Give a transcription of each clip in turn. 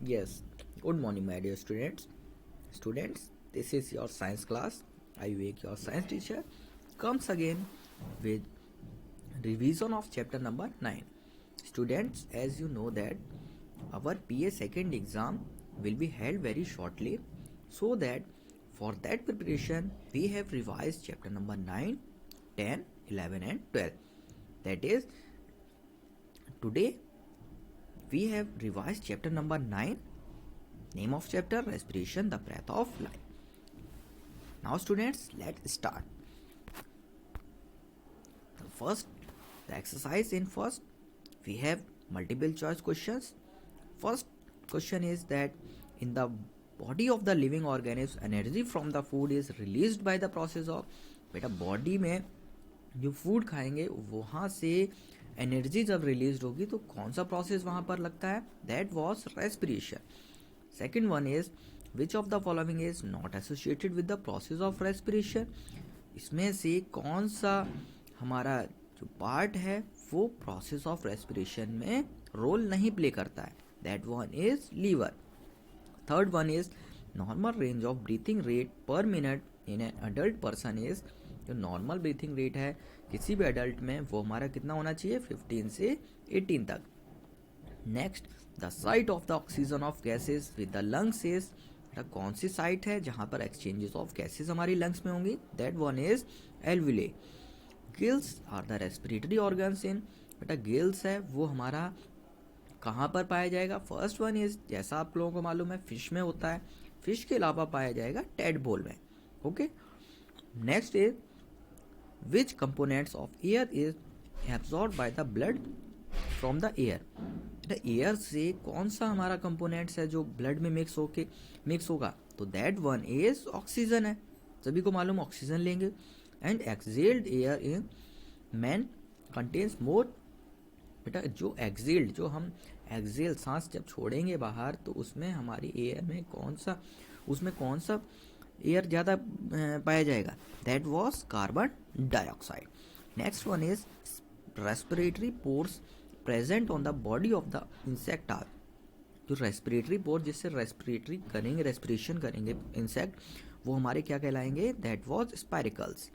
Yes, good morning, my dear students. Students, this is your science class. I Vivek, your science teacher, comes again with revision of chapter number 9. Students, as you know that our PA second exam will be held very shortly, so that for that preparation we have revised chapter number 9, 10, 11 and 12. That is, today we have revised chapter number 9. Name of chapter: Respiration, the breath of life. Now students, let's start. The exercise in first, we have multiple choice questions. First question is that in the body of the living organism, energy from the food is released by the process of, बेटा body में जो food खाएंगे वहाँ से energy जब release होगी तो कौन सा प्रोसेस वहाँ पर लगता है? That was respiration. Second one is which of the following is not associated with the process of respiration. इसमें से कौन सा हमारा जो पार्ट है वो प्रोसेस ऑफ रेस्पिरेशन में रोल नहीं प्ले करता है? That one is liver. Third one is normal range of breathing rate per minute in an adult person is. जो नॉर्मल ब्रीथिंग रेट है किसी भी अडल्ट में वो हमारा कितना होना चाहिए? 15 से 18 तक. Next, the site of the oxygen of gases with the lungs is. कौन सी साइट है जहाँ पर एक्सचेंजेस ऑफ गैसेस हमारी लंग्स में होंगी? That one is alveoli. Gills are the respiratory organs in. बेटा गिल्स है वो हमारा कहाँ पर पाया जाएगा? फर्स्ट वन इज, जैसा आप लोगों को मालूम है, फिश में होता है. फिश के अलावा पाया जाएगा टेडपोल में. Okay. Next is which components of air is absorbed by the blood from the air. Air से कौन सा हमारा कंपोनेंट्स है जो ब्लड में मिक्स होगा? तो दैट वन इज ऑक्सीजन है. सभी को मालूम ऑक्सीजन लेंगे. And excelled air in man contains मोर. बेटा जो एक्सेल्ड, जो हम एक्सेल सांस जब छोड़ेंगे बाहर तो उसमें हमारी एयर में उसमें कौन सा एयर ज़्यादा पाया जाएगा? That was carbon dioxide. Next one is respiratory pores present on the body of the insect are. जो रेस्पिरेटरी पोर जिससे रेस्पिरेशन करेंगे इंसेक्ट, वो हमारे क्या कहलाएंगे? That was spiracles.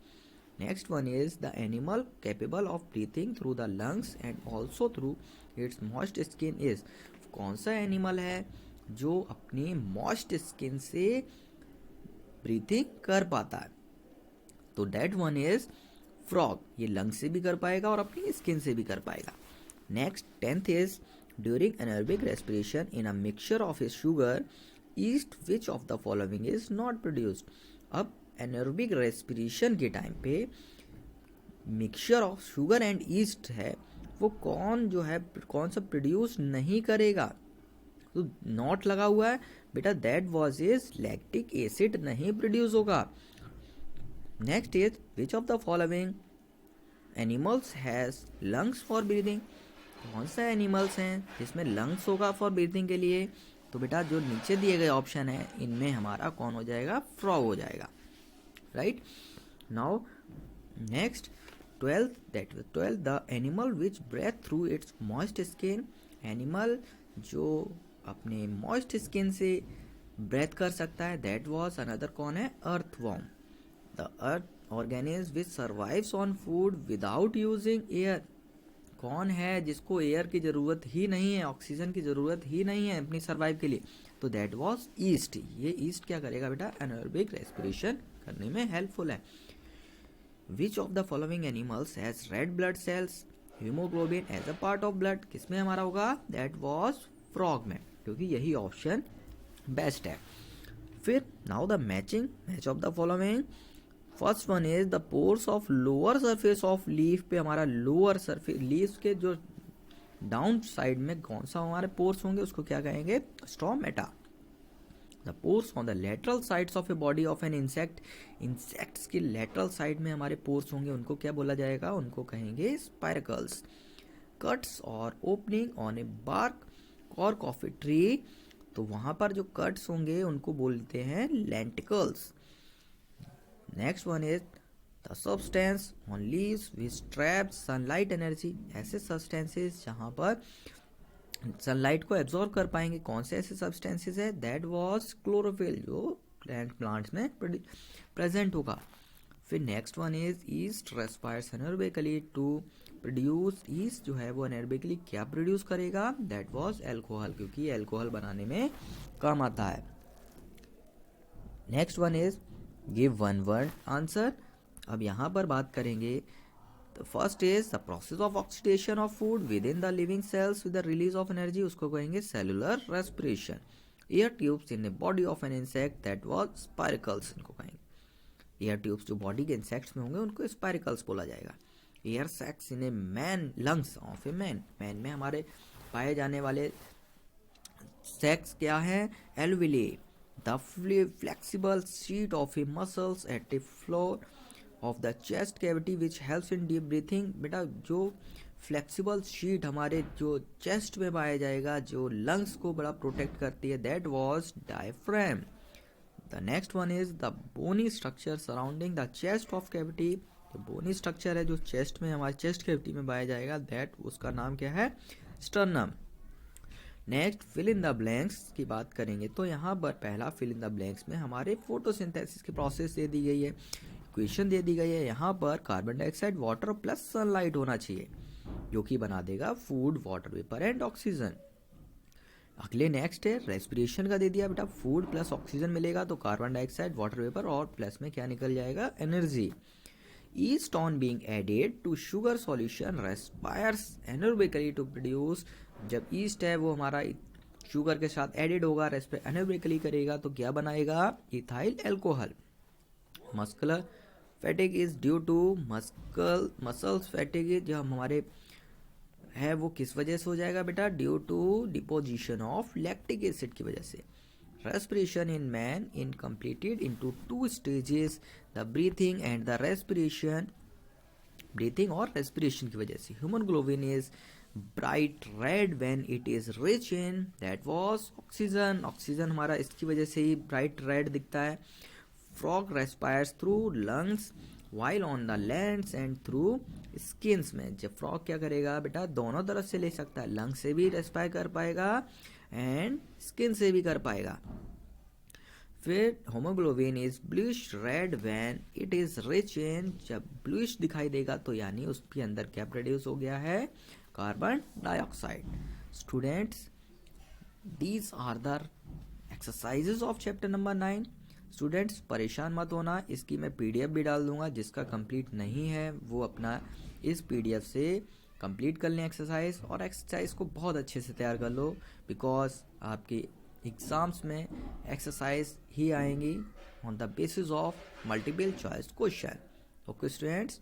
Next one is the animal capable of breathing through the lungs and also through its moist skin is. कौन सा animal है जो अपनी मॉइस्ट स्किन से ब्रीथिंग कर पाता है? तो दैट वन इज फ्रॉग. ये लंग से भी कर पाएगा और अपनी स्किन से भी कर पाएगा. Next, 10th is during anaerobic respiration in a mixture of sugar east which of the following is not produced. अब एनारोबिक रेस्पिरेशन के टाइम पे mixture of sugar and east है वो कौन सा प्रोड्यूस नहीं करेगा? तो नॉट लगा हुआ है बेटा. That was is lactic acid नहीं प्रोड्यूस होगा. Next is which of the following animals has lungs for breathing. कौन सा एनिमल्स हैं जिसमें लंग्स होगा फॉर ब्रीदिंग के लिए? तो बेटा जो नीचे दिए गए ऑप्शन है इनमें हमारा कौन हो जाएगा? फ्रॉग हो जाएगा. Right. Now next 12th the animal which breathe through its moist skin. Animal जो अपने मॉइस्ट स्किन से ब्रेथ कर सकता है, दैट वॉज अनदर. कौन है? Earthworm. The earth organism which survives on food without using air. कौन है जिसको एयर की ज़रूरत ही नहीं है, ऑक्सीजन की ज़रूरत ही नहीं है अपनी सर्वाइव के लिए? तो दैट वॉज ईस्ट. ये ईस्ट क्या करेगा बेटा? एनारोबिक रेस्पिरेशन करने में हेल्पफुल है. Which of the following animals has red blood cells haemoglobin as a part of blood. किसमें हमारा होगा? दैट वॉज फ्रॉग में, क्योंकि यही ऑप्शन बेस्ट है. फिर now the match of the following. First one is the pores of lower surface of leaf पे हमारा लोअर सरफेस लीफ के जो डाउन साइड में कौन सा हमारे पोर्स होंगे उसको क्या कहेंगे? Stomata. The pores on the lateral sides of a body of an insects की लेटरल साइड में हमारे पोर्स होंगे उनको क्या बोला जाएगा? उनको कहेंगे स्पाइरकल्स. कट्स और ओपनिंग ऑन ए बार्क और कॉफी ट्री, तो वहां पर जो कट्स होंगे उनको बोलते हैं lenticels. Next one is the substance on leaves which traps sunlight energy. ऐसे सब्सटेंसेस जहाँ पर सनलाइट को एब्जॉर्ब कर पाएंगे। कौन से ऐसे सब्सटेंसेस है? दैट वाज क्लोरोफिल, जो प्लांट्स में प्रेजेंट होगा। फिर next one is yeast respires anaerobically to produce. Yeast जो है वो एनर्बेकली क्या प्रोड्यूस करेगा? दैट वाज एल्कोहल, क्योंकि एल्कोहल बनाने में काम आता है। Next one is give one word answer. अब यहाँ पर बात करेंगे। The first is the process of oxidation of food within the living cells with the release of energy, उसको कहेंगे cellular respiration. Air tubes in the body of an insect, that was spiracles, इनको कहेंगे। Air tubes जो body के insects में होंगे उनको spiracles बोला जाएगा। Air sacs in a man, lungs of a man, man में हमारे पाए जाने वाले सैक्स क्या है? Alveoli, the flexible sheet of a muscles at a floor of the chest cavity which helps in deep breathing. बेटा जो फ्लेक्सिबल शीट हमारे जो चेस्ट में पाया जाएगा, जो लंग्स को बड़ा प्रोटेक्ट करती है, that was diaphragm. The next one is the bony structure surrounding the chest of cavity. तो बोनी स्ट्रक्चर है जो चेस्ट में, हमारे चेस्ट कैविटी में पाया जाएगा, दैट उसका नाम क्या है? Sternum. Next fill in the blanks की बात करेंगे तो यहाँ पर पहला फिल इन द ब्लैंक्स में हमारे फोटोसिंथेसिस की प्रोसेस दे दी गई है, इक्वेशन दे दी गई है। यहाँ पर carbon dioxide, water plus sunlight होना चाहिए, जो कि बना देगा food, water vapour and oxygen. अगले नेक्स्ट है रेस्पिरेशन का दे दिया बेटा, फूड प्लस ऑक्सीजन मिलेगा तो कार्बन डाइऑक्साइड, वाटर वेपर और प्लस में क्या निकल जाएगा? Energy. Yeast on being added to sugar solution respires anaerobically to produce. जब ईस्ट है वो हमारा शुगर के साथ एडेड होगा, रेस्पायर एनर्बेकली करेगा तो क्या बनाएगा? Ethyl alcohol. Muscular fatigue is due to muscles fatigue, जो हमारे है वो किस वजह से हो जाएगा बेटा? Due to deposition of lactic acid की वजह से। Respiration in man in completed into 2 stages, the breathing and the respiration. Breathing और रेस्पिरेशन की वजह से। Haemoglobin is bright red when it is rich in, that was oxygen. Oxygen हमारा इसकी वजह से ही ब्राइट रेड दिखता है। Frog respires through lungs while on the lands and through skins में। जब फ्रॉग क्या करेगा बेटा? दोनों तरफ से ले सकता है, लंग से भी रेस्पायर कर पाएगा एंड स्किन से भी कर पाएगा। फिर haemoglobin is bluish red when it is rich इन, जब ब्लूइश दिखाई देगा तो यानी उसके अंदर क्या प्रोड्यूस हो गया है? Carbon dioxide. Students, these are the exercises of chapter number 9। Students परेशान मत होना, इसकी मैं पीडीएफ भी डाल दूंगा, जिसका कंप्लीट नहीं है वो अपना इस पीडीएफ से कंप्लीट कर लें एक्सरसाइज, और एक्सरसाइज को बहुत अच्छे से तैयार कर लो, बिकॉज आपके एग्जाम्स में एक्सरसाइज ही आएंगी on the basis of multiple choice question. Okay students,